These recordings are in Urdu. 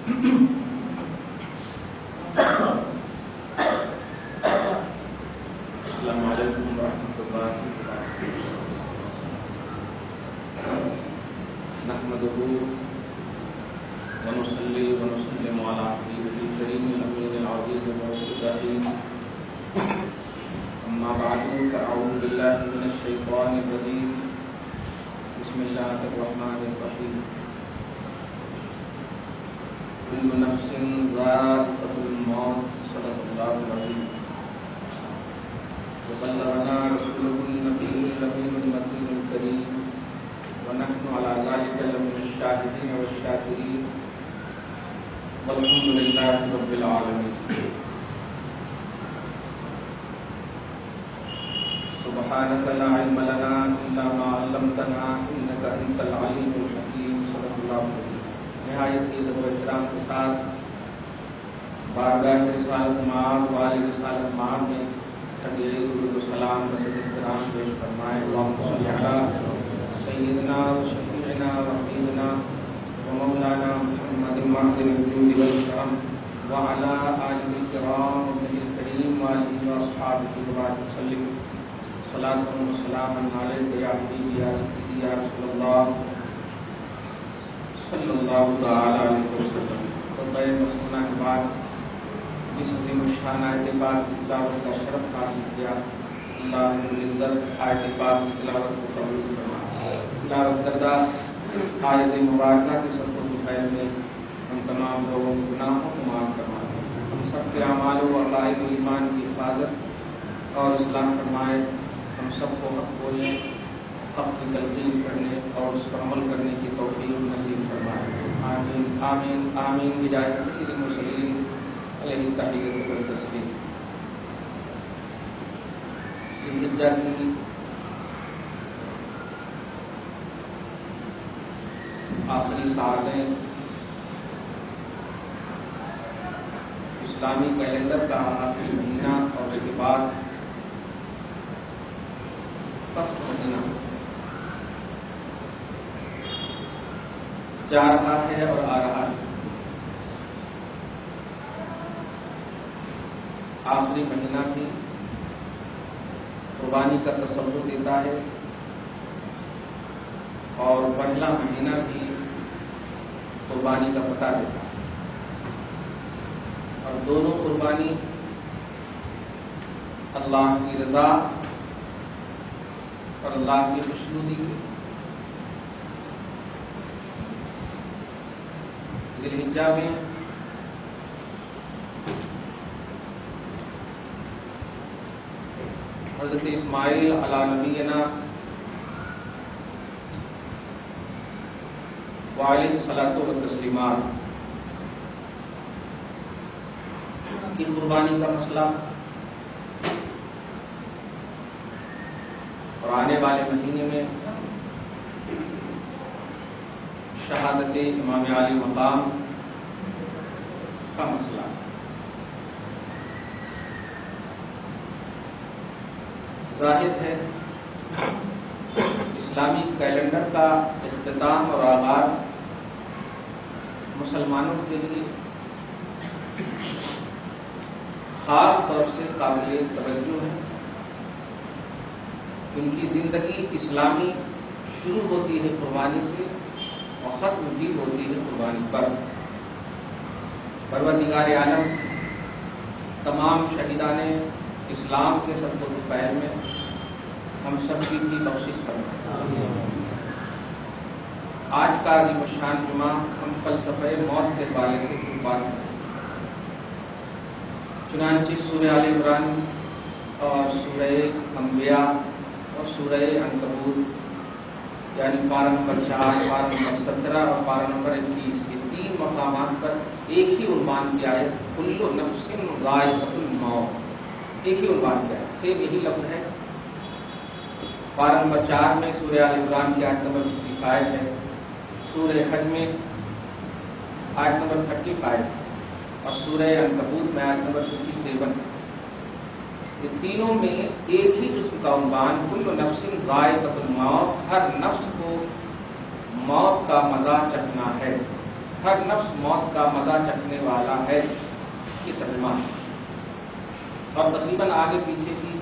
السلام علیکم ورحمۃ اللہ وبرکاتہ۔ نحمدہ ونصلی ونسلم علی حبیبہ الکریم الامین العزیز الرحیم، اما بعد فاعوذ باللہ من الشیطان الرجیم، بسم اللہ الرحمن الرحیم۔ کل نفس ذائقۃ الموت، صدق اللہ العظیم۔ وبلغنا رسوله النبي الأمين المتين الكريم، ونحن على ذلك لمن الشاهدين والشاكرين، والحمد لله رب العالمين۔ سبحانك لا علم لنا إلا ما علمتنا إنك أنت العليم الحكيم، صدق الله العظيم۔ نہایت ہی ادب و احترام کے ساتھ بارگاہ رسالت مآب والی رسالت مآب میں تحیہ درود و سلام رسد احترام پیش فرمائے۔ اللہم صلی علی سیدنا و شفیعنا و حبیبنا و مولانا محمد معدن الجود والکرم وعلی آلہ الکرام وابنہ الکریم وآلہ واصحابہ وبارک وسلم۔ صلاۃ و سلام علیک یا حبیبی یا سیدی یا رسول اللہ صلی اللہ تعالی علیہ وسلم۔ خطبہ مسنونہ کے بعد اس عظیم الشان آیت پاک کی تلاوت کا شرف حاصل کیا۔ اللہ رب العزت آیت پاک کی تلاوت کو قبول فرمائے۔ تلاوت کردہ آیت مبارکہ کے صدقہ و خیر میں ہم تمام لوگوں کے گناہوں کو معاف فرمائے، ہم سب کے اعمال و عقائد و ایمان کی حفاظت اور اصلاح فرمائے، ہم سب کو حق بولنے، حق کی تلقین کرنے اور اس پر عمل کرنے کی توفیق نصیب فرمائے۔ آمین آمین آمین بجائے سید المرسلین علیہ تحیۃ و تسلیم۔ ذی الحجہ کی آخری ساعتیں اسلامی کیلنڈر کا آخری مہینہ اور اس کے بعد فرسٹ مہینہ جا رہا ہے اور آ رہا ہے۔ آخری مہینہ بھی قربانی کا تصور دیتا ہے اور پہلا مہینہ بھی قربانی کا پتہ دیتا ہے، اور دونوں قربانی اللہ کی رضا اور اللہ کی خوشنودی کی۔ ذی الحجہ میں حضرت اسماعیل علی نبینا وعلیہ الصلاۃ والتسلیمات کی قربانی کا مسئلہ اور آنے والے مہینے میں شہادت امام علی مقام کا مسئلہ۔ ظاہر ہے اسلامی کیلنڈر کا اختتام اور آغاز مسلمانوں کے لیے خاص طور سے قابل توجہ ہے۔ ان کی زندگی اسلامی شروع ہوتی ہے قربانی سے اور ختم بھی ہوتی ہے قربانی پر۔ پروردگار عالم تمام شہیدان اسلام کے صدقہ و خیر میں ہم سب کی بھی بخشش فرمائے۔ آج کا عظیم الشان جمعہ ہم فلسفہ موت کے حوالے سے بات کریں۔ چنانچہ سورہ آل عمران اور سورہ انبیاء اور سورہ عنکبوت یعنی پارہ نمبر 4، پارہ نمبر 17 اور پارہ نمبر 21 یہ 3 مقامات پر ایک ہی عنوان کی آیت کل نفس ذائقۃ الموت، ایک ہی عنوان کی آیت، سیم یہی لفظ ہے۔ پارہ نمبر 4 میں سورہ آل عمران کی آیت نمبر 55 ہے، سورہ حج میں آیت نمبر 35 اور سورہ عنکبوت میں آیت نمبر 57۔ یہ تینوں میں ایک ہی قسم کا عنوان کل نفس ذائقۃ الموت، ہر نفس کو موت کا مزہ چکھنا ہے۔ ہر نفس موت کا مزہ چکھنے والا ہے، یہ ترجمہ ہے۔ اور تقریباً آگے پیچھے کی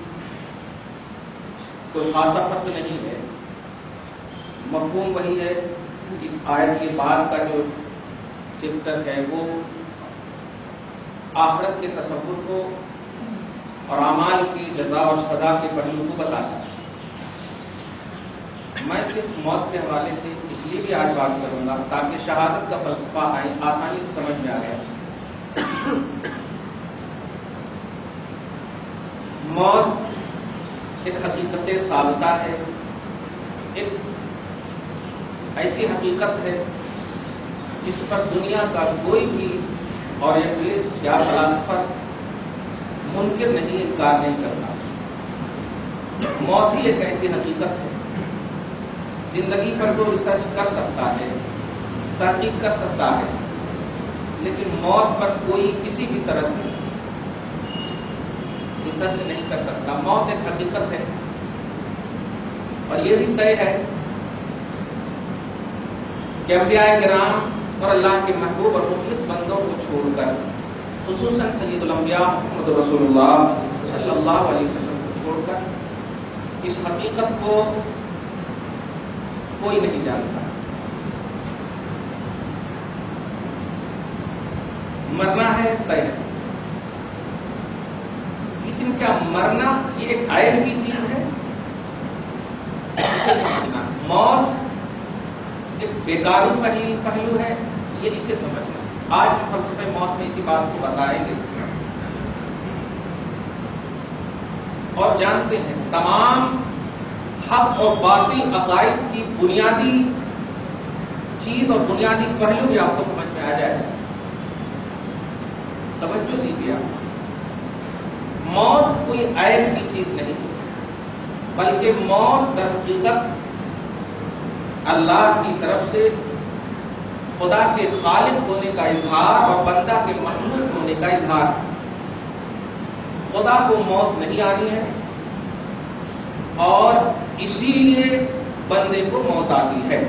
کوئی خاصا فرق نہیں ہے، مفہوم وہی ہے۔ اس آیت کے بعد کا جو چیپٹر ہے وہ آخرت کے تصور کو اور اعمال کی جزا اور سزا کے پہلو کو بتاتا ہے۔ میں صرف موت کے حوالے سے اس لیے بھی آج بات کروں گا تاکہ شہادت کا فلسفہ آسانی سے سمجھ میں آ جائے۔ موت ایک حقیقت ثابتہ ہے، ایک ایسی حقیقت ہے جس پر دنیا کا کوئی بھی اوریئنٹلسٹ یا فلاسفر منکر نہیں، انکار نہیں کرتا۔ موت ہی ایک ایسی حقیقت ہے، زندگی پر تو ریسرچ کر سکتا ہے، تحقیق کر سکتا ہے، لیکن موت پر کوئی کسی بھی طرح سے ریسرچ نہیں کر سکتا۔ موت ایک حقیقت ہے، اور یہ بھی طے ہے کہ انبیاء کرام اور اللہ کے محبوب اور مخلص بندوں کو چھوڑ کر، خصوصاً سید الانبیاء محمد رسول اللہ صلی اللہ علیہ وسلم کو چھوڑ کر اس حقیقت کو کوئی نہیں جانتا۔ مرنا ہے طے، لیکن کیا مرنا یہ ایک عیب کی چیز ہے؟ اسے سمجھنا۔ موت ایک بیکاری پہلو ہے، یہ اسے سمجھنا۔ آج ہم فلسفہ موت میں اسی بات کو بتائیں گے اور جانتے ہیں تمام حق اور باطل عقائد کی بنیادی چیز اور بنیادی پہلو بھی آپ کو سمجھ میں آ جائے۔ توجہ دیجیے، آپ موت کوئی عیب کی چیز نہیں، بلکہ موت در حقیقت اللہ کی طرف سے خدا کے خالق ہونے کا اظہار اور بندہ کے مخلوق ہونے کا اظہار۔ خدا کو موت نہیں آنی ہے اور اسی لیے بندے کو موت آتی ہے۔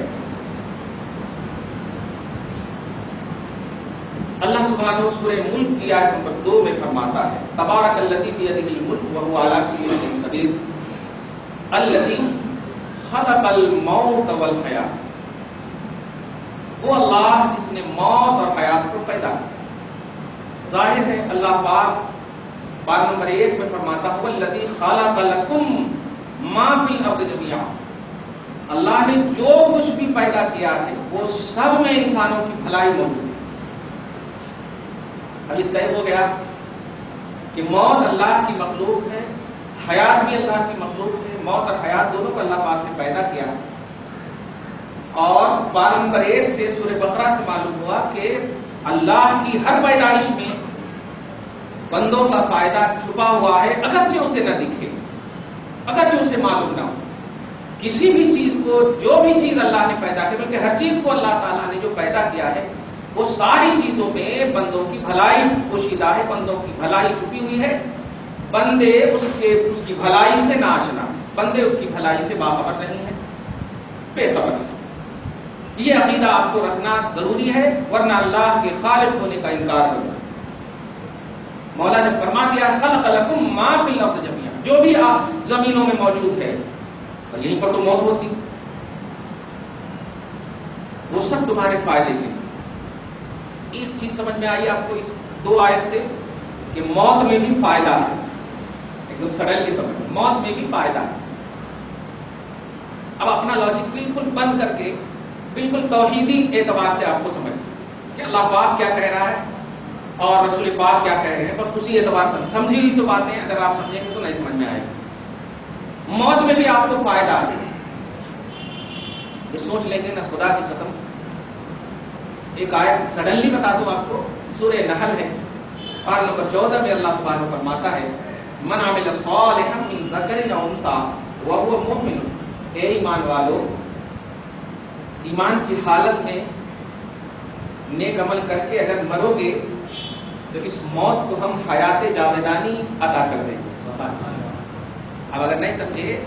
اللہ سبحانہ سورہ ملک کی آیت نمبر 2 میں فرماتا ہے، تبارک الذی بیدہ الملک وہو علی کل شیء قدیر الذی خلق الموت والحیات۔ وہ اللہ جس نے موت اور حیات کو پیدا کیا۔ ظاہر ہے اللہ پاک بات نمبر 1 میں فرماتا ہے الذی خلق لکم ما فی الارض جميعا۔ اللہ نے جو کچھ بھی پیدا کیا ہے وہ سب میں انسانوں کی بھلائی موجود ہے۔ ابھی طے ہو گیا کہ موت اللہ کی مخلوق ہے، حیات بھی اللہ کی مخلوق ہے۔ موت اور حیات دونوں کو اللہ پاک نے پیدا کیا، اور بات نمبر 1 سے سورہ بقرہ سے معلوم ہوا کہ اللہ کی ہر پیدائش میں بندوں کا فائدہ چھپا ہوا ہے، اگرچہ اسے نہ دکھے، اگرچہ اسے معلوم نہ ہو۔ کسی بھی چیز کو، جو بھی چیز اللہ نے پیدا کی، بلکہ ہر چیز کو اللہ تعالیٰ نے جو پیدا کیا ہے وہ ساری چیزوں میں بندوں کی بھلائی پوشیدہ ہے، بندوں کی بھلائی چھپی ہوئی ہے۔ بندے اس کی بھلائی سے ناشنا، بندے اس کی بھلائی سے باخبر نہیں ہے، بے خبر نہیں۔ یہ عقیدہ آپ کو رکھنا ضروری ہے، ورنہ اللہ کے خالق ہونے کا انکار ہوگا۔ مولا نے فرما دیا خلق لکم ما فی الارض جميعا، جو بھی آپ زمینوں میں موجود ہے، اور یہیں پر تو موت ہوتی، وہ سب تمہارے فائدے کے لیے۔ ایک چیز سمجھ میں آئی آپ کو اس 2 آیت سے کہ موت میں بھی فائدہ ہے، ایک دم سڈنلی سمجھ، موت میں بھی فائدہ ہے۔ اب اپنا لاجک بالکل بند کر کے بالکل توحیدی اعتبار سے آپ کو سمجھ کہ اللہ پاک کیا کہہ رہا ہے اور رسول پاک کیا کہہ رہے ہیں، بس اسی اعتبار سے سمجھی ہوئی سے باتیں اگر آپ سمجھیں گے تو نہیں سمجھ میں آئے گی۔ موت میں بھی آپ کو فائدہ ہے، یہ سوچ لیں گے نا، خدا کی قسم۔ ایک آیت سڈنلی بتا دوں آپ کو، سورہ نحل ہے، پارہ نمبر 14 میں اللہ سبحانہ فرماتا ہے من عمل صالحا من ذکر او انثى وهو مؤمن۔ اے ایمان والو، ایمان کی حالت میں نیک عمل کر کے اگر مرو گے تو اس موت کو ہم حیات جاودانی عطا کر دیں گے۔ اب اگر نہیں سمجھے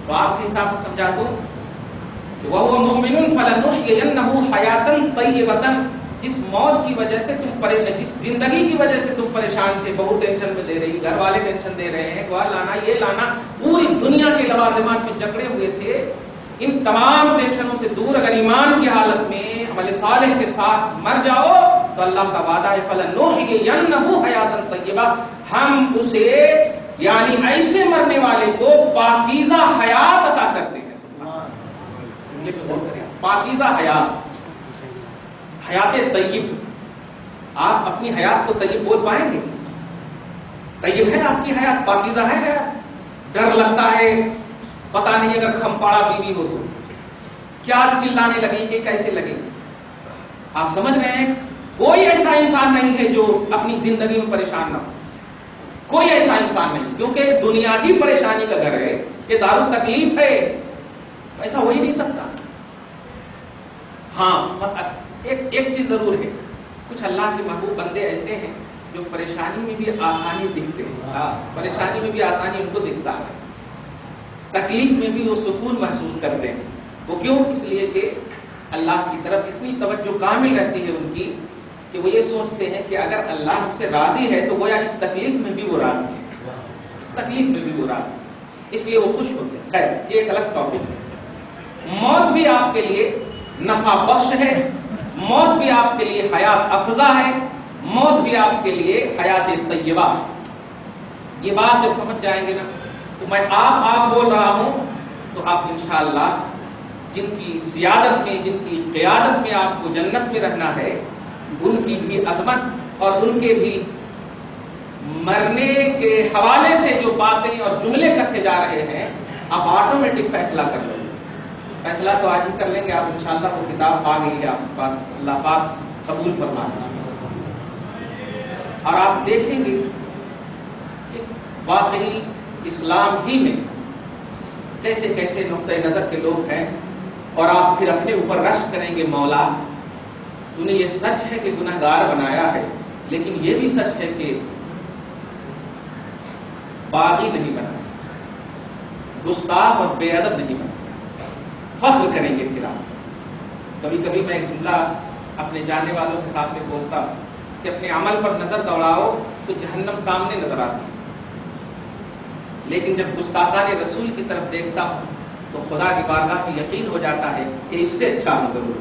تو آپ کے حساب سے سمجھا دوں کہ وَهُوَ مُؤْمِنٌ فَلَنُحْيِيَنَّهُ حَيَاةً طَيِّبَةً، جس موت کی وجہ سے جس زندگی کی وجہ سے تم پریشان تھے، بہو ٹینشن میں دے رہی، گھر والے ٹینشن دے رہے ہیں، گوا لانا یہ لانا، پوری دنیا کے لوازمات میں جکڑے ہوئے تھے، ان تمام ٹینشنوں سے دور اگر ایمان کی حالت میں عمل صالح کے ساتھ مر جاؤ تو اللہ کا وعدہ ہے فَلَنُحْيِيَنَّهُ حَيَاةً طَيِّبَةً، ہم اسے یعنی ایسے مرنے والے کو پاکیزہ حیات عطا کرتے ہیں۔ پاکیزہ حیات، حیات طیب۔ آپ اپنی حیات کو طیب بول پائیں گے؟ طیب ہے آپ کی حیات؟ پاکیزہ ہے حیات؟ ڈر لگتا ہے، پتہ نہیں اگر کھمپاڑا بیوی ہو تو کیا چلانے لگیں گے، کیسے لگیں گے؟ آپ سمجھ رہے ہیں؟ کوئی ایسا انسان نہیں ہے جو اپنی زندگی میں پریشان نہ ہو، کوئی ایسا انسان نہیں، کیونکہ دنیا ہی پریشانی کا گھر ہے، یہ دار التکلیف ہے، ایسا ہو ہی نہیں سکتا۔ ہاں ایک چیز ضرور ہے، کچھ اللہ کے محبوب بندے ایسے ہیں جو پریشانی میں بھی آسانی دکھتے ہیں، پریشانی میں بھی آسانی ان کو دکھتا ہے، تکلیف میں بھی وہ سکون محسوس کرتے ہیں۔ وہ کیوں؟ اس لیے کہ اللہ کی طرف اتنی توجہ کامل رہتی ہے ان کی کہ وہ یہ سوچتے ہیں کہ اگر اللہ ہم سے راضی ہے تو گویا اس تکلیف میں بھی وہ راضی ہے، اس تکلیف میں بھی وہ راضی ہے، اس لیے وہ خوش ہوتے ہیں۔ خیر یہ ایک الگ ٹاپک ہے۔ موت بھی آپ کے لیے نفع بخش ہے، موت بھی آپ کے لیے حیات افزا ہے، موت بھی آپ کے لیے حیات طیبہ ہے۔ یہ بات جب سمجھ جائیں گے نا تو میں آپ بول رہا ہوں تو آپ انشاءاللہ جن کی سیادت میں، جن کی قیادت میں آپ کو جنت میں رہنا ہے، ان کی بھی عظمت اور ان کے بھی مرنے کے حوالے سے جو باتیں اور جملے کسے جا رہے ہیں آپ آٹومیٹک فیصلہ کر لیں گے۔ فیصلہ تو آج ہی کر لیں گے آپ انشاءاللہ، وہ کتاب آ گئی ہے آپ کے پاس، اللہ پاک قبول فرمائے، اور آپ دیکھیں گے کہ واقعی اسلام ہی میں کیسے کیسے نقطۂ نظر کے لوگ ہیں، اور آپ پھر اپنے اوپر رشک کریں گے مولا تو نے یہ سچ ہے کہ گناہگار بنایا ہے، لیکن یہ بھی سچ ہے کہ باغی نہیں بنا، گستاخ اور بے ادب نہیں بنا۔ فخر کریں گے پھر آپ۔ کبھی کبھی میں ایک جملہ اپنے جاننے والوں کے ساتھ میں بولتا ہوں کہ اپنے عمل پر نظر دوڑاؤ تو جہنم سامنے نظر آتی ہے، لیکن جب گستاخان رسول کی طرف دیکھتا ہوں تو خدا کی بارگاہ میں یقین ہو جاتا ہے کہ اس سے اچھا ہم ضرور،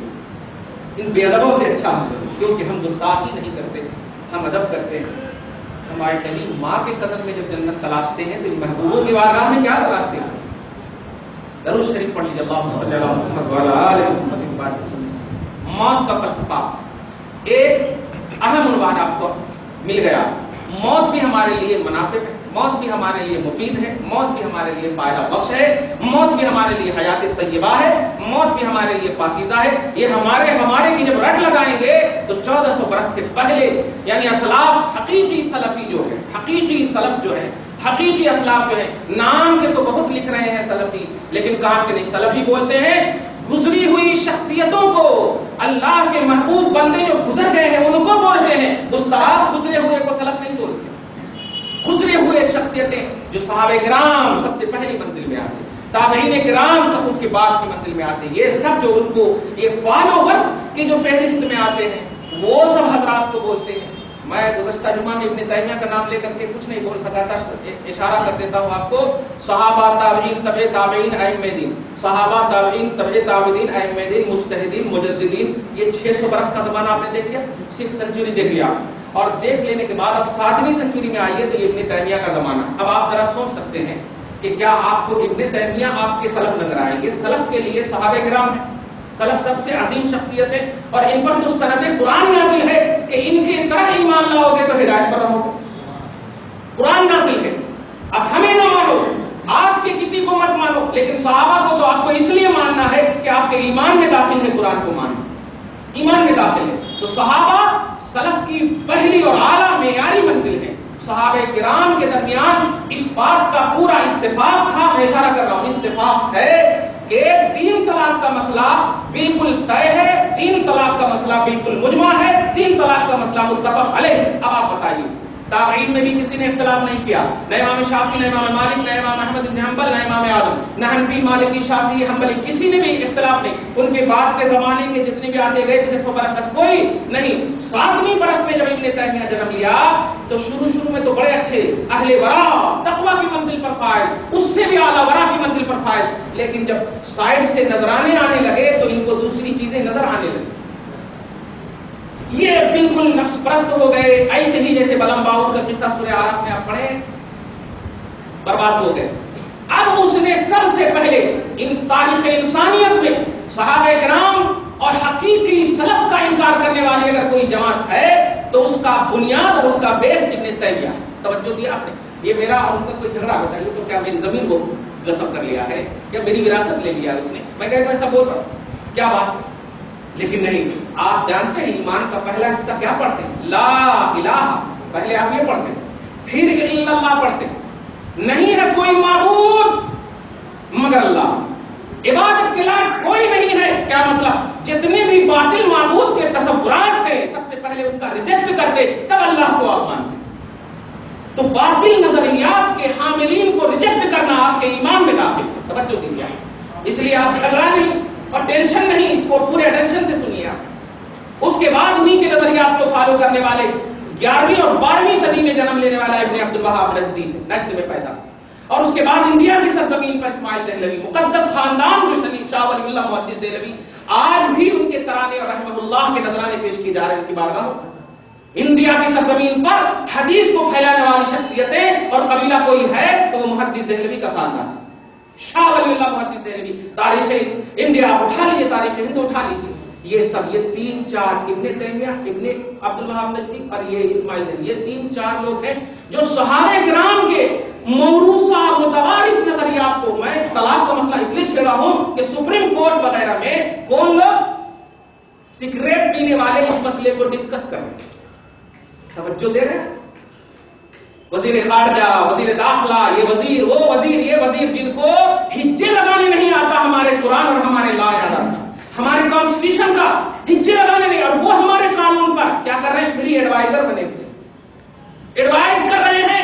ان بے ادبوں سے اچھا ہم ضرور، کیونکہ ہم گستاخی نہیں کرتے، ہم ادب کرتے ہیں۔ ہماری تلیم ماں کے قدم میں جب جنت تلاشتے ہیں تو ان محبوبوں کی بارگاہ میں کیا تلاشتے ہیں؟ درود شریف پڑھ لیجیے، اللہم صلی علی محمد وعلی آل محمد۔ موت کا فلسفہ ایک اہم عنوان آپ کو مل گیا۔ موت بھی ہمارے لیے منافع ہے، موت بھی ہمارے لیے مفید ہے، موت بھی ہمارے لیے فائدہ بخش ہے، موت بھی ہمارے لیے حیات طیبہ ہے، موت بھی ہمارے لیے پاکیزہ ہے۔ یہ ہمارے کی جب رٹ لگائیں گے تو 1400 برس کے پہلے یعنی اسلاف، حقیقی سلفی جو ہے، حقیقی سلف جو ہے، حقیقی اسلاف جو ہے، نام کے تو بہت لکھ رہے ہیں سلفی، لیکن کام کے نہیں، سلفی بولتے ہیں گزری ہوئی شخصیتوں کو، اللہ کے محبوب بندے جو گزر گئے ہیں ان کو بولتے ہیں، گستاخ گزرے ہوئے کو سلف نہیں بولتے۔ گزرے ہوئے شخصیتیں جو صحابہ کرام سب سے پہلی منزل میں آتے ہیں، تابعین کرام سب اس کے بعد کی منزل میں آتے ہیں، یہ سب جو ان کو یہ فالوور کے جو فہرست میں آتے ہیں وہ سب حضرات کو بولتے ہیں۔ میں گزشتہ جمعہ میں ابن تیمیہ کا نام لے کر کے کچھ نہیں بول سکا تھا، اشارہ کر دیتا ہوں آپ کو، صحابہ تابعین تبع تابعین ائمہ دین، صحابہ تابعین تبع تابعین ائمہ دین، مجتہدین مجددین، یہ 600 برس کا زمانہ آپ نے دیکھ لیا، 6 سینچری دیکھ لیا، اور دیکھ لینے کے بعد اب 7ویں سینچری میں آئیے تو یہ ابن تیمیہ کا زمانہ۔ اب آپ ذرا سوچ سکتے ہیں کہ کیا آپ کو ابن تیمیہ آپ کے سلف نظر آئیں گے؟ سلف کے لیے صحابہ کرام ہیں، سلف سب سے عظیم شخصیتیں، اور ان پر جو سند قرآن نازل ہے کہ ان کے طرح ایمان لاؤ گے تو ہدایت پر رہو گے، قرآن نازل ہے۔ اب ہمیں نہ مانو، آج کے کسی کو مت مانو، لیکن صحابہ کو تو آپ کو اس لیے ماننا ہے کہ آپ کے ایمان میں داخل ہے، قرآن کو مانو، ایمان میں داخل ہے۔ تو صحابہ سلف کی پہلی اور اعلیٰ معیاری منزل ہے۔ صحابہ کرام کے درمیان اس بات کا پورا اتفاق تھا، میں اشارہ کر رہا ہوں اتفاق ہے کہ 3 طلاق کا مسئلہ بالکل طے ہے، 3 طلاق کا مسئلہ بالکل مجمع ہے، 3 طلاق کا مسئلہ متفق علیہ ہے۔ اب آپ بتائیے تابعین میں بھی کسی نے اختلاف نہیں کیا، نہ امام شافعی، نہ امام مالک، نہ امام احمد بن حنبل، نہ امام اعظم، نہ حنفی، مالکی، شافعی، حنبلی، کسی نے بھی اختلاف نہیں. ان کے بعد کے زمانے کے جتنے بھی آتے گئے 600 برس تک کوئی نہیں. 7ویں برس میں جب ابن تیمیہ جنم لیا تو شروع میں تو بڑے اچھے اہل ورا، تقوی کی منزل پر فائز، اس سے بھی اعلیٰ ورا کی منزل پر فائز، لیکن جب سائڈ سے نظرانے آنے لگے تو ان کو دوسری چیزیں نظر آنے لگی. یہ بالکل نفس پرست ہو گئے، ایسے ہی جیسے بلم باؤر کا قصہ سورہ اعراف میں آپ پڑھیں، برباد ہو گئے. اب اس نے سب سے پہلے اس تاریخ انسانیت میں صحابہ کرام اور حقیقی سلف کا انکار کرنے والی اگر کوئی جماعت ہے تو اس کا بنیاد اور اس کا بیس ابن تیمیہ. توجہ دیا آپ نے؟ یہ میرا اور ان کا کوئی جھگڑا ہوتا ہے تو کیا میری زمین کو غصب کر لیا ہے یا میری وراثت لے لیا اس نے، میں کہتا ہوں ایسا بول رہا ہوں کیا بات. لیکن نہیں، آپ جانتے ہیں ایمان کا پہلا حصہ کیا پڑھتے ہیں؟ لا الہ. پہلے آپ یہ پڑھتے ہیں، پھر الا اللہ پڑھتے ہیں. نہیں ہے کوئی معبود مگر اللہ، عبادت کے لائق کوئی نہیں ہے. کیا مطلب؟ جتنے بھی باطل معبود کے تصورات ہیں سب سے پہلے ان کا ریجیکٹ کرتے تب اللہ کو آپ مانتے. تو باطل نظریات کے حاملین کو ریجیکٹ کرنا آپ کے ایمان میں داخل ہے. توجہ دیجیے، اس لیے آپ جھگڑا نہیں اور ٹینشن نہیں، اس کو پورے اٹینشن سے سنیے آپ. اس کے بعد انہی کے نظریات کو فالو کرنے والے 11ویں اور 12ویں صدی میں جنم لینے والا ابن عبد الوہاب نجدی، نجد میں پیدا، اور اس کے بعد انڈیا کی سرزمین پر اسماعیل دہلوی، مقدس خاندان جو شاہ ولی اللہ محدث دہلوی، آج بھی ان کے ترانے اور رحمہ اللہ کے نذرانے پیش کیے جا رہے ہیں ان کی بارگاہوں. انڈیا کی سرزمین پر حدیث کو پھیلانے والی شخصیتیں اور قبیلہ کوئی ہے تو وہ محدث دہلوی کا خاندان ہے. شاہ ولی اللہ محدث دہلوی. تاریخ انڈیا اٹھا لیجیے، تاریخ ہند اٹھا لیجیے، یہ سب یہ 3-4 ابن تیمیہ، ابن عبد الوہاب نجدی اور یہ اسماعیل دہلوی، یہ 3-4 لوگ ہیں جو صحابہ کرام کے موروثہ متوارث نظریات کو، میں طلاق کا مسئلہ اس لیے چھیڑا ہوں کہ سپریم کورٹ وغیرہ میں کون لوگ سگریٹ پینے والے اس مسئلے کو ڈسکس کریں. توجہ دے رہے ہیں؟ وزیر خارجہ، وزیر داخلہ، یہ وزیر، وہ وزیر، یہ وزیر، جن کو ہجے لگانے نہیں آتا ہمارے قرآن اور ہمارے لا کا، ہمارے کانسٹیٹیوشن کا ہجے لگانے نہیں، اور وہ ہمارے قانون پر کیا کر رہے ہیں؟ فری ایڈوائزر بنے ہوئے، ایڈوائز کر رہے ہیں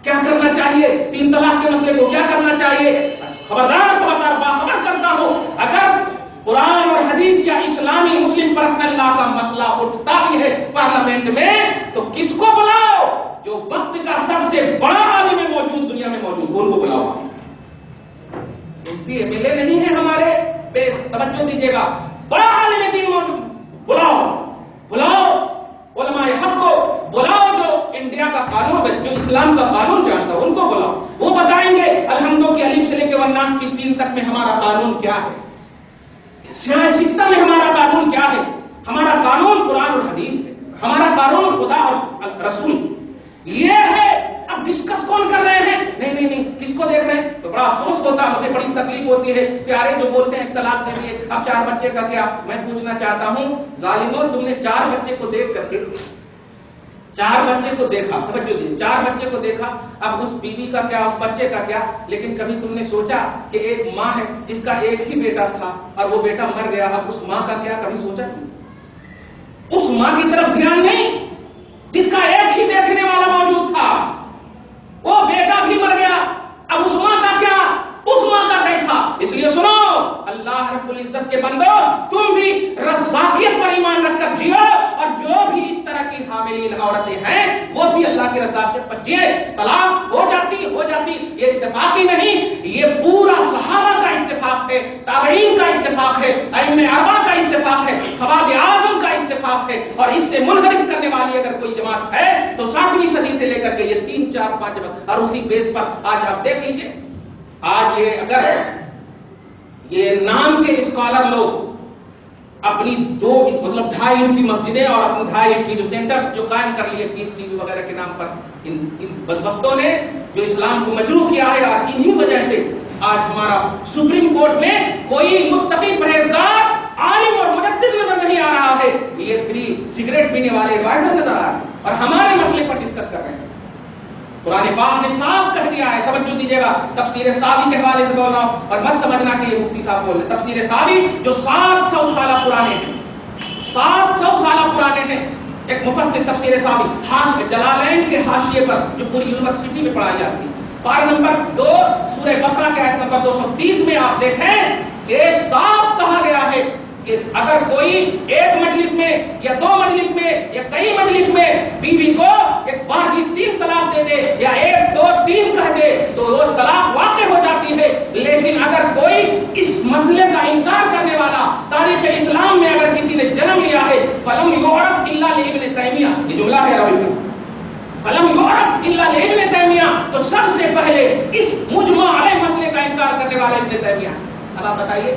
کیا کرنا چاہیے، 3 طلاق کے مسئلے کو کیا کرنا چاہیے. خبردار خبردار، باخبر کرتا ہوں، اگر قرآن اور حدیث یا اسلامی مسلم پرسنل لا کا مسئلہ اٹھتا بھی ہے پارلیمنٹ میں تو کس کو بلاؤ؟ جو وقت کا سب سے بڑا عالم موجود دنیا میں موجود ہو، ان کو بلاؤ. ایم ایل اے نہیں ہے ہمارے بیس. توجہ دیجیے گا، بڑا عالم دین موجود، بلاؤ بلاؤ علماء حق کو بلاؤ، جو انڈیا کا قانون، جو اسلام کا قانون جانتا ہے ان کو بلاؤ. وہ بتائیں گے الحمدو کی الف سے لے کے والناس کی سین تک میں ہمارا قانون کیا ہے، سیاہ سکتہ میں ہمارا قانون کیا ہے. ہمارا قانون قرآن اور حدیث ہے، ہمارا قانون خدا اور رسول یہ ہے. اب ڈسکس کون کر رہے ہیں؟ نہیں، کس کو دیکھ رہے ہیں؟ تو بڑا افسوس ہوتا ہے، مجھے بڑی تکلیف ہوتی ہے. پیارے جو بولتے ہیں طلاق دے دیے، اب 4 بچے کا کیا؟ میں پوچھنا چاہتا ہوں ظالموں، تم نے 4 بچے کو دیکھ کر کے 4 بچے کو دیکھا، توجہ دیجیے، 4 بچے کو دیکھا، اب اس بیوی کا کیا، اس بچے کا کیا؟ لیکن کبھی تم نے سوچا کہ ایک ماں ہے جس کا ایک ہی بیٹا تھا اور وہ بیٹا مر گیا، اب اس ماں کا کیا؟ کبھی سوچا؟ اس ماں کی طرف دھیان نہیں جس کا ایک ہی دیکھنے والا موجود تھا، وہ بیٹا بھی مر گیا، اب اس ماں کا کیا؟ اس ماں کا کیسا؟ اس لیے سنو، اللہ رب العزت کے بندو، تم بھی رزاقیت پر ایمان رکھ کر جیو، اور جو بھی اس طرح کی حاملین عورتیں ہیں وہ بھی اللہ کی رزاقیت پر جیے. طلاق ہو جاتی، یہ اتفاقی نہیں، یہ پورا صحابہ کا اتفاق ہے، تابعین کا اتفاق ہے، ائمہ اربعہ کا اتفاق ہے، سواد اعظم کا اتفاق ہے. اور اس سے منحرف کرنے والی اگر کوئی جماعت ہے تو 7ویں صدی سے لے کر کے یہ 3, 4, 5 جماعت، اور اسی بیس پر آج آپ دیکھ لیجئے، آج یہ اگر یہ نام کے اسکالر لوگ اپنی 2 مطلب 2.5 اینٹ کی مسجدیں اور اپنی 2.5 اینٹ کی جو سینٹرز جو قائم کر لیے پیس ٹی وی وغیرہ کے نام پر، ان بدبختوں نے جو اسلام کو مجروح کیا ہے، اور انہی وجہ سے آج ہمارا سپریم کورٹ میں کوئی متقی پرہیزگار عالم اور مجدد نظر نہیں آ رہا ہے، یہ فری سگریٹ پینے والے ایڈوائزر نظر آ رہے ہیں اور ہمارے مسئلے پر ڈسکس کر رہے ہیں. قرآن پاک نے صاف کہہ دیا ہے. توجہ دیجیے گا، تفسیر ساوی کے حوالے سے بول رہا ہوں اور مت سمجھنا کہ یہ مفتی صاحب بول رہے ہیں. تفسیر ساوی جو 700 سالہ پرانے ہیں، 700 سالہ پرانے ہیں، ایک مفسر تفسیر صاحبی جلالین کے حاشیے پر جو پوری یونیورسٹی میں پڑھائی جاتی ہے، پارہ نمبر 2 سورہ بقرہ کے آیت نمبر 230 میں آپ دیکھیں کہ صاف کہا گیا ہے کہ اگر کوئی ایک مجلس میں یا 2 مجلس میں یا کئی مجلس میں بیوی کو ایک بار کی 3 طلاق دے دے یا 1 2 3 کہہ دے تو وہ طلاق واقع ہو جاتی ہے. لیکن اگر کوئی اس مسئلے کا انکار کرنے والا تاریخ اسلام میں اگر کسی نے جنم لیا ہے فلم یعرف الا لابن تیمیہ، یہ جملہ ہے عربی کا، فلم یعرف الا لابن تیمیہ، تو سب سے پہلے اس مجمع علیہ مسئلے کا انکار کرنے والا ابن تیمیہ. اب آپ بتائیے،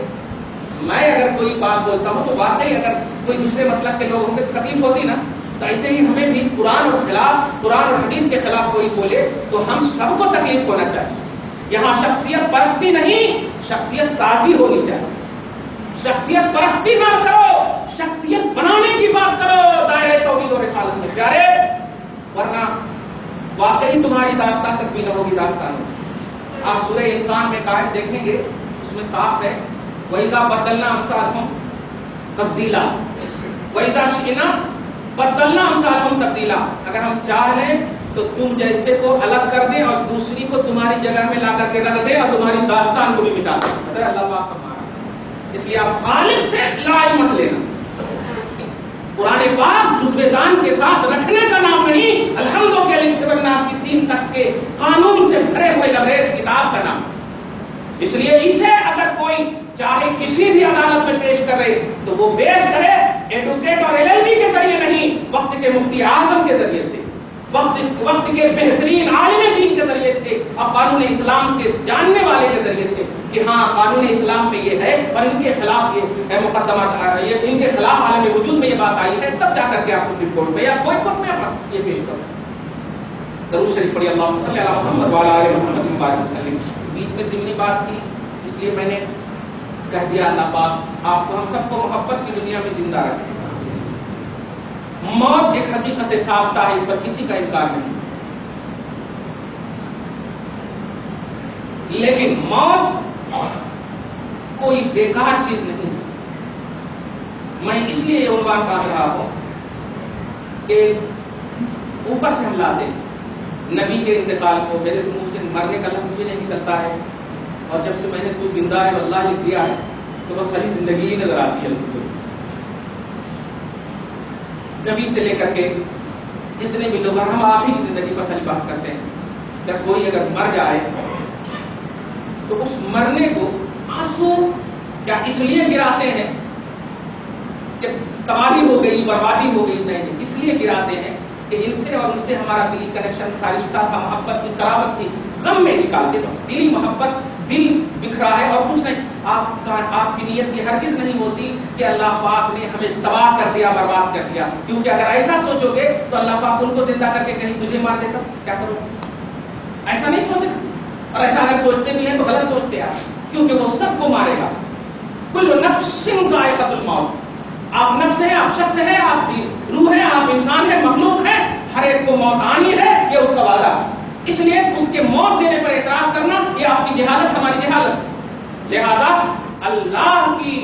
میں اگر کوئی بات بولتا ہوں تو واقعی اگر کوئی دوسرے مسلک کے لوگ ہوں گے تکلیف ہوتی نا، تو ایسے ہی ہمیں بھی قرآن اور حدیث کے خلاف کوئی بولے تو ہم سب کو تکلیف ہونا چاہیے. یہاں شخصیت پرستی نہیں، شخصیت سازی ہونی چاہیے. شخصیت پرستی نہ کرو، شخصیت بنانے کی بات کرو دائرہ توحید و رسالت میں پیارے، ورنہ واقعی تمہاری داستان تک بھی نہ ہوگی داستان. آپ سورہ انسان میں قائد دیکھیں گے، اس میں صاف ہے وَإِذَا بَدَّلْنَا أَمْثَالَهُمْ تَبْدِيلًا وَإِذَا شِئْنَا بَدَّلْنَا أَمْثَالَهُمْ تَبْدِيلًا. اگر ہم چاہ لیں تو تم جیسے کو الگ کر دیں اور دوسری کو تمہاری جگہ میں لا کر کے رکھ دیں اور تمہاری داستان کو بھی مٹا دیں. پتہ ہے اللہ پاک ہمارا، اس لیے آپ خالق سے لائے مت لینا. قرآن پاک جزو دان کے ساتھ رکھنے کا نام نہیں، الحمد کے الناس کی سین تک کے قانون سے بھرے ہوئے لبریز کتاب کا نام. اس لیے اسے اگر کوئی چاہے کسی بھی عدالت میں پیش کرے تو وہ پیش کرے ایڈوکیٹ اور LLB کے ذریعے نہیں، وقت کے مفتی اعظم کے ذریعے سے، وقت کے بہترین عالم دین کے ذریعے سے اور قانون اسلام کے جاننے والے کے ذریعے سے کہ ہاں قانون اسلام میں یہ ہے اور ان کے خلاف یہ مقدمات، ان کے خلاف عالم وجود میں یہ بات آئی ہے، تب جا کر کے آپ سپریم کورٹ میں یا کوئی کورٹ میں آپ یہ پیش کرو. درود شریف پڑھی اللہم صلی علی محمد وعلی آل محمد وبارک وسلم. بیچ میں ضمنی بات تھی اس لیے میں نے کہہ دیا اللہ پاک آپ کو ہم سب کو محبت کی دنیا میں زندہ رکھے. موت ایک حقیقت ثابتہ ہے، اس پر کسی کا انکار نہیں، لیکن موت کوئی بیکار چیز نہیں. میں اس لیے یہ عنوان بات رہا ہوں کہ اوپر سے ہم لا دیں نبی کے انتقال کو، میرے منہ سے مرنے کا لفظ بھی نہیں نکلتا ہے، اور جب سے میں نے تو زندہ ہے اللہ لکھ دیا ہے تو بس خالی زندگی ہی نظر آتی ہے. نبی سے لے کر کے جتنے بھی لوگ، ہم آپ ہی کی زندگی پر خالی بات کرتے ہیں. جب کوئی اگر مر جائے تو اس مرنے کو آنسو کیا اس لیے گراتے ہیں کہ تباہی ہو گئی، بربادی ہو گئی؟ نہیں، اس لیے گراتے ہیں کہ ان سے اور ان سے ہمارا دلی کنیکشن تھا، رشتہ تھا، محبت کی قرابت تھی. غم میں نکالتے، بس دلی محبت، دل بکھرا ہے اور کچھ نہیں. آپ کی نیت یہ ہرگز نہیں ہوتی کہ اللہ پاک نے ہمیں تباہ کر دیا، برباد کر دیا، کیونکہ اگر ایسا سوچو گے تو اللہ پاک ان کو زندہ کر کے کہیں تجھے مار دیتا، کیا کرو؟ ایسا نہیں سوچنا. اور ایسا اگر سوچتے بھی ہیں تو غلط سوچتے ہیں، کیونکہ وہ سب کو مارے گا. کل نفس ذائقۃ الموت. آپ نفس ہیں، آپ شخص ہیں، آپ روح ہیں، آپ انسان ہیں، مخلوق ہیں، ہر ایک کو موت آنی ہے، یہ اس کا وعدہ. اس لیے اس کے موت دینے پر اعتراض کرنا یہ آپ کی جہالت، ہماری جہالت. لہذا اللہ کی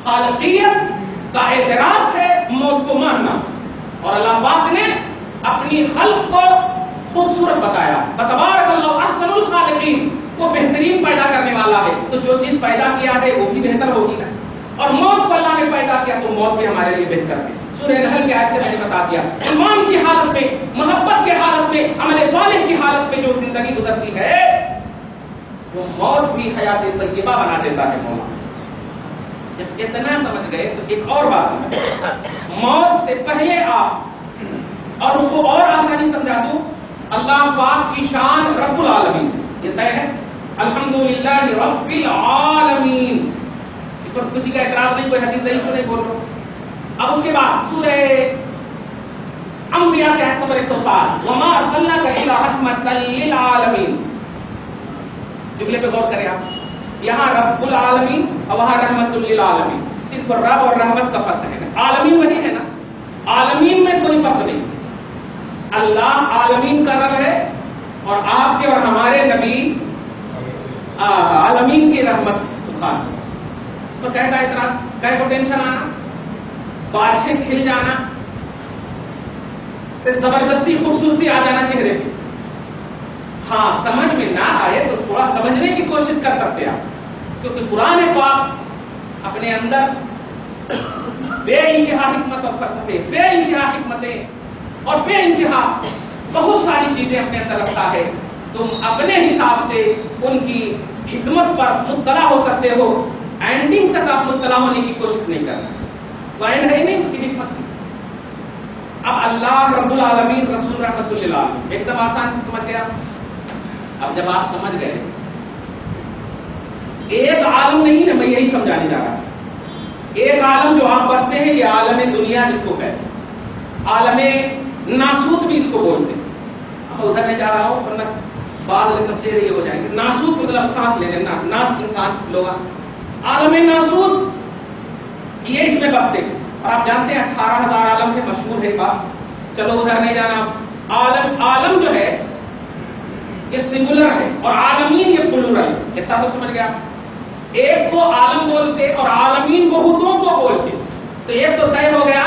خالقیت کا اعتراف ہے موت کو ماننا. اور اللہ پاک نے اپنی خلق کو خوبصورت بتایا، تبارک اللہ احسن الخالقین. وہ بہترین پیدا کرنے والا ہے، تو جو چیز پیدا کیا ہے وہ بھی بہتر ہوگی نا. اور موت کو اللہ نے پیدا کیا تو موت بھی ہمارے لیے بہتر ہے. سورہ نحل کی آیت سے میں نے بتا دیا، ایمان کی حالت میں، محبت کی حالت میں، عمل صالح کی حالت میں جو زندگی گزرتی ہے وہ موت بھی حیات طیبہ بنا دیتا ہے مولا. جب اتنا سمجھ گئے تو ایک اور بات سمجھ، موت سے پہلے آپ اور اس کو اور آسانی سمجھا دوں، اللہ پاک کی شان رب العالمین یہ طے ہے، الحمدللہ رب العالمین. اس پر کسی کا اعتراض نہیں، کوئی حدیث ضعیف نہیں بول رہا. اب اس کے بعد سورہ انبیاء کے آیت نمبر 107 وما ارسلناک الا رحمۃ للعالمین. جملے پہ غور کریں آپ، یہاں رب العالمین اور وہاں رحمت للعالمین، صرف رب اور رحمت کا فرق ہے. عالمین وہی ہے نا، عالمین میں کوئی فرق نہیں. اللہ عالمین کا رب ہے اور آپ کے اور ہمارے نبی عالمین کی رحمت. سبحان اللہ. اس پر کہے کا اعتراض، کہے کو ٹینشن آنا، باتیں کھل جانا، زبردستی خوبصورتی آ جانا چہرے پہ. ہاں سمجھ میں نہ آئے تو تھوڑا سمجھنے کی کوشش کر سکتے ہیں آپ، کیونکہ قرآن پاک اپنے اندر بے انتہا حکمت اور فلسفے، بے انتہا حکمتیں اور بے انتہا بہت ساری چیزیں اپنے اندر رکھتا ہے. تم اپنے حساب سے ان کی حکمت پر مطلع ہو سکتے ہو، اینڈنگ تک آپ مطلع ہونے کی کوشش نہیں کرنا، وہ اینڈ ہے ہی نہیں اس کی حکمت کی. اب اللہ رب العالمین رسول رحمت اللہ ایک دم آسان سے سمجھ گیا. اب جب آپ سمجھ گئے، ایک عالم نہیں ہے، میں یہی سمجھانے جا رہا ہوں. ایک عالم جو آپ بستے ہیں یہ عالم دنیا جس کو کہتے ہیں، عالم ناسوت بھی اس کو بولتے ہیں. اب ادھر میں جا رہا ہوں ورنہ بعض چہرے یہ ہو جائیں گے. ناسوت مطلب سانس لینے، ناس انسان لوگ. عالم ناسوت یہ اس میں بستے ہیں. اور آپ جانتے ہیں 18,000 عالم ہے، مشہور ہے بات. چلو ادھر نہیں جانا. عالم جو ہے یہ سنگولر ہے اور عالمین یہ پلورل ہے. اتنا تو سمجھ گیا. ایک کو عالم بولتے اور عالمین بہتوں کو بولتے. تو ایک تو طے ہو گیا.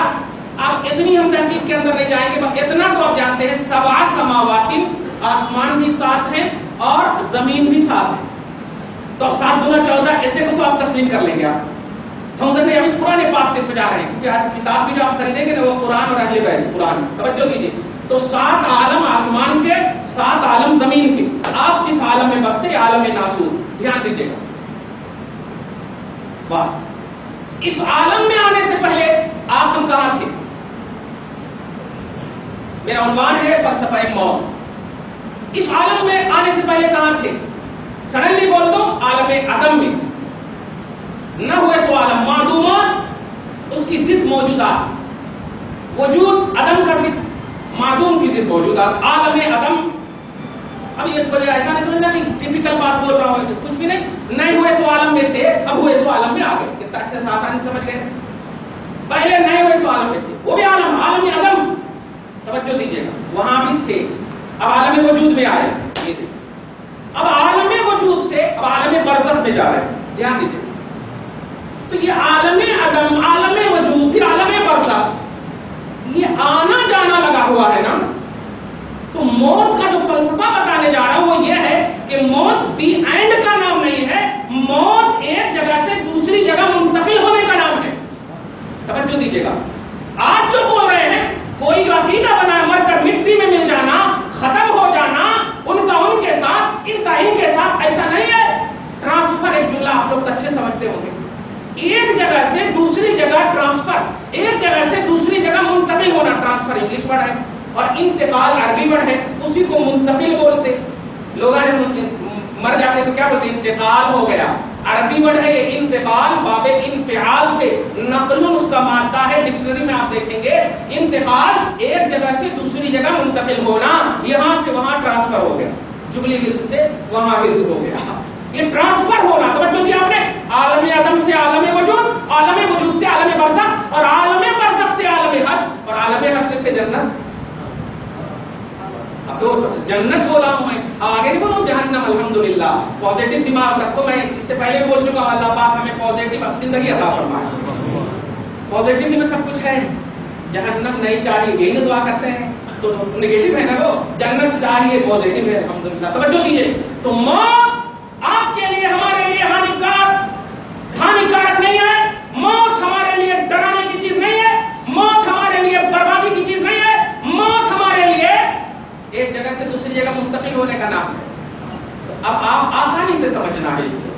آپ اتنی ہم تحقیق کے اندر نہیں جائیں گے، بس اتنا تو آپ جانتے ہیں 7 سماوات، آسمان بھی 7 ہیں اور زمین بھی 7 ہے. تو اب 7 × 14 اتنے کو تو آپ تسلیم کر لیں گے. آپ ہم ادھر نہیں، ابھی قرآن پاک سے جا رہے ہیں کیونکہ آج کتاب بھی جو آپ خریدیں گے نا وہ قرآن اور اہل بیت. قرآن توجہ دیجیے. تو 7 عالم آسمان کے، 7 عالم زمین کے. آپ جس عالم میں بستے ہیں عالم ناسوت، دھیان دیجیے گا. واہ، اس عالم میں آنے سے پہلے آپ ہم کہاں تھے؟ میرا عنوان ہے فلسفہ موت. اس عالم میں آنے سے پہلے کہاں تھے؟ سڈنلی بول دو عالم عدم میں. نہ ہوئے سو عالم معدومات، اس کی ضد موجودات. وجود عدم کا ضد، معدوم کی ضد موجودات. عالم عدم. اب یہ کوئی ایسا نہیں سمجھنا کہ ٹیپیکل بات بول رہا ہوں، کچھ بھی نہیں. نہیں ہوئے سو عالم میں تھے، اب ہوئے سو عالم میں آ گئے. کتنا اچھے سے آسانی سمجھ گئے. پہلے نہیں ہوئے سو عالم میں تھے، وہ بھی عالم عدم. توجہ دیجیے گا، وہاں بھی تھے. اب عالم وجود میں آئے. یہ دیکھیں، اب عالم وجود سے اب عالم برزخ میں جا رہے ہیں. دھیان دیجیے. تو یہ عالم عدم، عالم وجود، پھر عالم برزخ، یہ آنا جانا لگا ہوا ہے نا. تو موت کا جو فلسفہ بتانے جا رہا ہوں وہ یہ ہے کہ موت دی اینڈ کا نام نہیں ہے. موت ایک جگہ سے دوسری جگہ منتقل ہونے کا نام ہے. توجہ دیجیے گا. آج جو بول رہے ہیں، کوئی جو عقیدہ بنا ہے مر کر مٹی میں مل جانا، ختم ہو جانا، ان کا ان کے ساتھ، ان کا ان کے ساتھ، ایسا نہیں ہے. ٹرانسفر ایک جملہ آپ لوگ اچھے سمجھتے ہوں گے. ایک جگہ سے دوسری جگہ ٹرانسفر، ایک جگہ سے دوسری جگہ منتقل ہونا. ٹرانسفر انگلش ورڈ ہے اور انتقال عربی ورڈ ہے. اسی کو منتقل بولتے. لوگ مر جاتے تو کیا بولتے؟ انتقال ہو گیا. عربی ورڈ ہے یہ انتقال، باب انفعال سے نقل اس کا مادہ ہے. ڈکشنری میں آپ دیکھیں گے انتقال ایک جگہ سے دوسری جگہ منتقل ہونا. یہاں سے وہاں ٹرانسفر ہو گیا، جبلی ہلز سے وہاں ہلز ہو گیا. یہ ٹرانسفر ہونا. توجہ دیا آپ نے. عالم عدم سے عالم وجود، عالم وجود سے عالم برزخ، اور عالم برزخ سے عالم حشر، اور عالم حشر سے جنت. اب تو جنت بولا ہوں میں، آگے نہیں بولا ہوں جہنم. الحمدللہ پازیٹو دماغ رکھو. میں اس سے پہلے بھی بول چکا ہوں، اللہ پاک ہمیں پازیٹو زندگی عطا فرمائے. پازیٹو میں سب کچھ ہے. جہنم نہیں چاہیے، یہی نا دعا کرتے ہیں. تو نیگیٹو ہے نا وہ. جنت چاہیے، پازیٹو ہے. الحمدللہ. توجہ دیجیے. تو موت آپ کے لیے، ہمارے لیے ہانیکارک نہیں ہے. موت ہمارے لیے ڈرانے کی چیز نہیں ہے. موت ہمارے لیے بربادی کی چیز نہیں ہے. موت ہمارے لیے ایک جگہ سے دوسری جگہ منتقل ہونے کا نام ہے. تو اب آپ آسانی سے سمجھنا ہے اس کو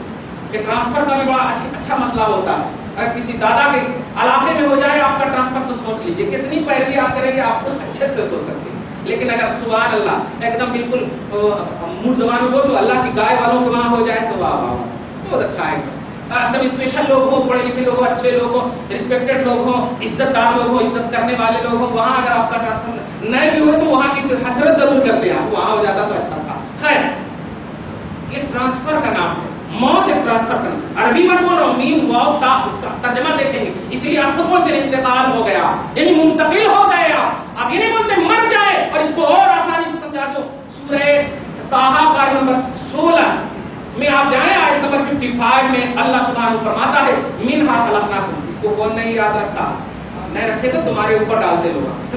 کہ ٹرانسفر کا بھی بڑا اچھا مسئلہ ہوتا ہے. اگر کسی دادا کے علاقے میں ہو جائے آپ کا ٹرانسفر تو سوچ لیجئے کتنی پیروی آپ کریں گے، آپ کو اچھے سے سوچ سکتے ہیں. لیکن اگر سبحان اللہ ایک دم بالکل منہ زبان میں بول دو اللہ کی گائے والوں کے وہاں ہو جائے تو واہ واہ بہت اچھا ہے. ایک دم اسپیشل لوگ ہوں، پڑھے لکھے لوگ ہوں، اچھے لوگ ہوں، رسپیکٹڈ لوگ ہوں، عزت دار لوگ ہوں، عزت کرنے والے لوگ ہوں، وہاں اگر آپ کا ٹرانسفر نہیں بھی ہو تو وہاں کی حسرت ضرور کرتے ہیں. وہاں ہو جاتا تو اچھا تھا. خیر، یہ ٹرانسفر کا نام ہے. موت ایک ٹرانسفر کا نام. عربی میں بول رہا ہوں، میم واو تا، اس کا ترجمہ دیکھیں گے. اسی لیے آپ خود بولتے ہیں انتقال ہو گیا، یعنی منتقل ہو گئے. آپ یہ نہیں بولتے مر جائے. اور اس کو اور آسانی سے سمجھا دو. سورہ طٰہٰ پارہ نمبر 16 میں آپ جائیں، آیت نمبر 55 میں اللہ سبحانہ فرماتا ہے منہا خلقناکم. اس کو کون نہیں یاد رکھتا؟ نہیں رکھے تو تمہارے اوپر ڈالتے لوگ.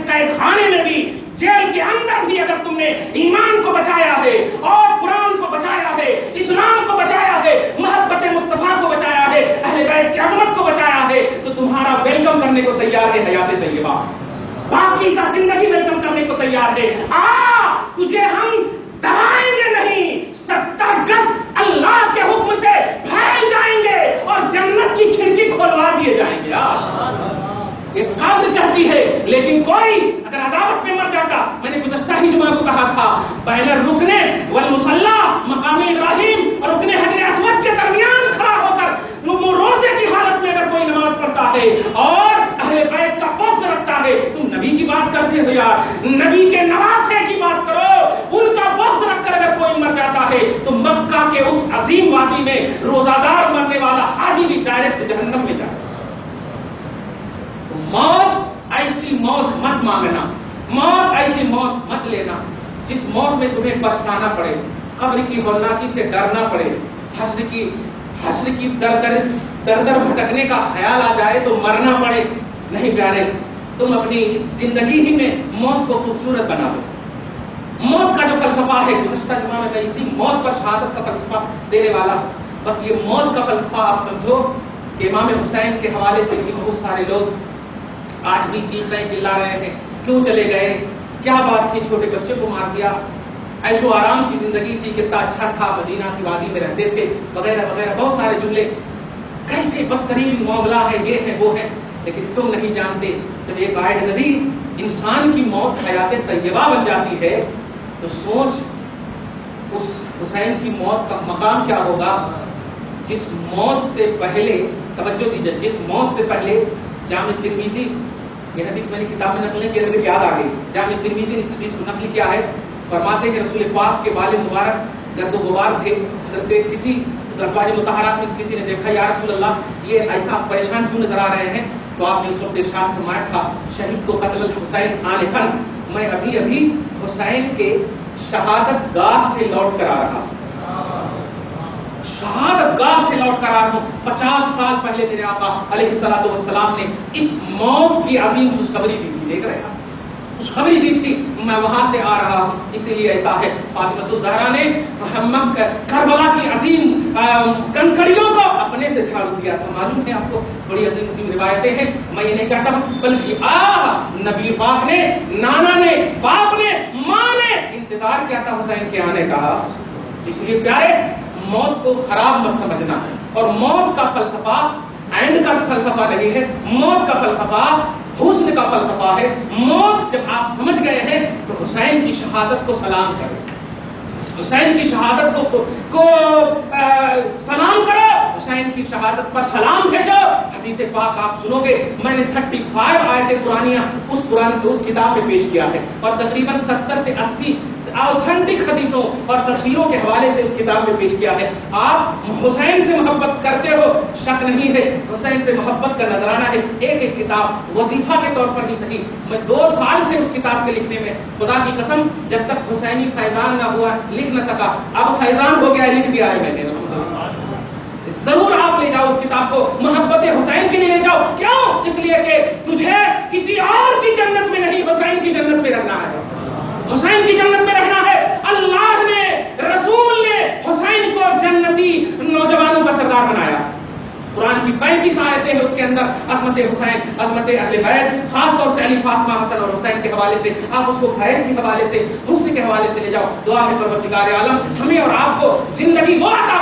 اس قید خانے میں بھی، جیل کے اندر بھی اگر تم نے ایمان کو بچایا ہے اور قرآن کو بچایا ہے، اسلام کو بچایا ہے، محبت مصطفیٰ کو بچایا ہے، اہل بیت کی عظمت کو بچایا ہے، تو تمہارا ویلکم کرنے کو تیار ہے حیات طیبہ، باقی سا زندگی ویلکم کرنے کو تیار ہے۔ تجھے ہم دبائیں گے نہیں، 70 گز اللہ کے حکم سے پھیل جائیں گے اور جنت کی کھڑکی کھولوا دیے جائیں گے۔ یہ قابل کہتی ہے، لیکن کوئی اگر عداوت میں مر جاتا، میں نے گزشتہ ہی جمعہ کو کہا تھا، بین الرکن والمصلی مقام ابراہیم اور رکن حجر اسود کے درمیان کھڑا ہو کر روزے کی حالت میں اگر کوئی نماز پڑھتا ہے اور اہل بیت کا بغض رکھتا ہے، تم نبی کی بات کرتے ہو یار، نبی کے نواسے کی بات کرو، ان کا بغض رکھ کر اگر کوئی مر جاتا ہے تو مکہ کے اس عظیم وادی میں روزہ دار مرنے والا حاجی بھی ڈائریکٹ جہنم میں جاتا ہے۔ موت ایسی موت مت مانگنا، موت ایسی موت مت لینا جس موت میں تمہیں پچھتانا پڑے، قبر کی ہولناکی سے ڈرنا پڑے، حشر کی در در بھٹکنے کا خیال آ جائے تو مرنا پڑے۔ نہیں پیارے، تم اپنی اس زندگی ہی میں موت کو خوبصورت بنا دو۔ موت کا جو فلسفہ ہے، گزشتہ جمعہ میں اسی موت پر شہادت کا فلسفہ دینے والا، بس یہ موت کا فلسفہ آپ سمجھو کہ امام حسین کے حوالے سے بھی بہت سارے لوگ آج بھی چیخ رہے چلا رہے ہیں، کیوں چلے گئے، کیا بات کی، چھوٹے بچے کو مار دیا، عیش و آرام کی زندگی تھی، کتنا اچھا تھا، مدینہ کی وادی میں رہتے تھے، وغیرہ وغیرہ بہت سارے جملے، کیسے بدترین معاملہ ہے، یہ ہے وہ ہے۔ لیکن تم نہیں جانتے، جب ایک گائیڈ نبی انسان کی موت حیات طیبہ بن جاتی ہے تو سوچ اس حسین کی موت کا مقام کیا ہوگا، جس موت سے پہلے، توجہ دیجیے، جس موت سے پہلے جامع ترمذی، یہ حدیث میں نے کتاب میں نقل کی، اگر یاد آ گئی، جامع ترمذی نے اس حدیث کو نقل کیا ہے، فرماتے ہیں رسول پاک کے بال مبارک گرد و غبار تھے، حضرت کسی ازواج مطہرات میں کسی نے دیکھا، یا رسول اللہ یہ ایسا پریشان کیوں نظر آ رہے ہیں، تو آپ نے اس وقت ارشاد فرمایا تھا، شہید کو قتل الحسین آنفا، میں ابھی ابھی حسین کے شہادت گاہ سے لوٹ کر آ رہا ہوں، شہادت گاہ سے لوٹ کر آ رہا ہوں۔ 50 سال پہلے میرے آقا علیہ الصلوۃ والسلام نے اس موت کی عظیم خوشخبری دی تھی، دیکھ رہے ہیں خوشخبری دی تھی، میں وہاں سے آ رہا ہوں۔ اسی لیے ایسا ہے، فاطمہ الزہرا نے محمد کربلا کی عظیم کنکڑیوں کو اپنے سے جھاڑو دیا تھا، معلوم ہے آپ کو، بڑی عظیم عظیم روایتیں ہیں، میں یہ نہیں کہتا ہوں، بلکہ نبی پاک نے، نانا نے، باپ نے، ماں نے انتظار کیا تھا حسین کے آنے کا۔ اس لیے پیارے، موت کو خراب مت سمجھنا، اور موت کا فلسفہ اینڈ کا فلسفہ نہیں ہے، موت کا فلسفہ حسن کا فلسفہ ہے۔ موت جب آپ سمجھ گئے ہیں تو حسین کی شہادت کو سلام کرو، حسین کی شہادت کو سلام کرو، حسین کی شہادت پر سلام بھیجو۔ حدیث پاک آپ سنو گے، میں نے 35 آیتیں قرآنیہ اس کتاب میں پیش کیا ہے، اور تقریباً 70 سے 80 آتھینٹک حدیثوں اور تفسیروں کے حوالے سے اس کتاب میں پیش کیا ہے۔ آپ حسین سے محبت کرتے ہو، شک نہیں ہے، حسین سے محبت کا نذرانہ ہے۔ ایک ایک کتاب وظیفہ کے طور پر ہی صحیح، میں 2 سال سے اس کتاب کے لکھنے میں، خدا کی قسم جب تک حسینی فیضان نہ ہوا لکھ نہ سکا، اب فیضان ہو گیا، لکھ دیا ہے میں نے۔ ضرور آپ لے جاؤ اس کتاب کو، محبت حسین کے لیے لے جاؤ۔ کیوں؟ اس لیے کہ تجھے کسی اور کی جنت میں نہیں، حسین کی جنت میں رہنا ہے، حسین کی جنت میں رہنا ہے۔ اللہ نے، رسول نے حسین کو جنتی نوجوانوں کا سردار بنایا۔ قرآن کی 35 آیتیں ہیں اس کے اندر، عظمت حسین، عظمت اہل بیت، خاص طور سے علی، فاطمہ، حسن اور حسین کے حوالے سے، آپ اس کو فیض کے حوالے سے، حسن کے حوالے سے لے جاؤ۔ دعا ہے پروردگار عالم ہمیں اور آپ کو زندگی وہ عطا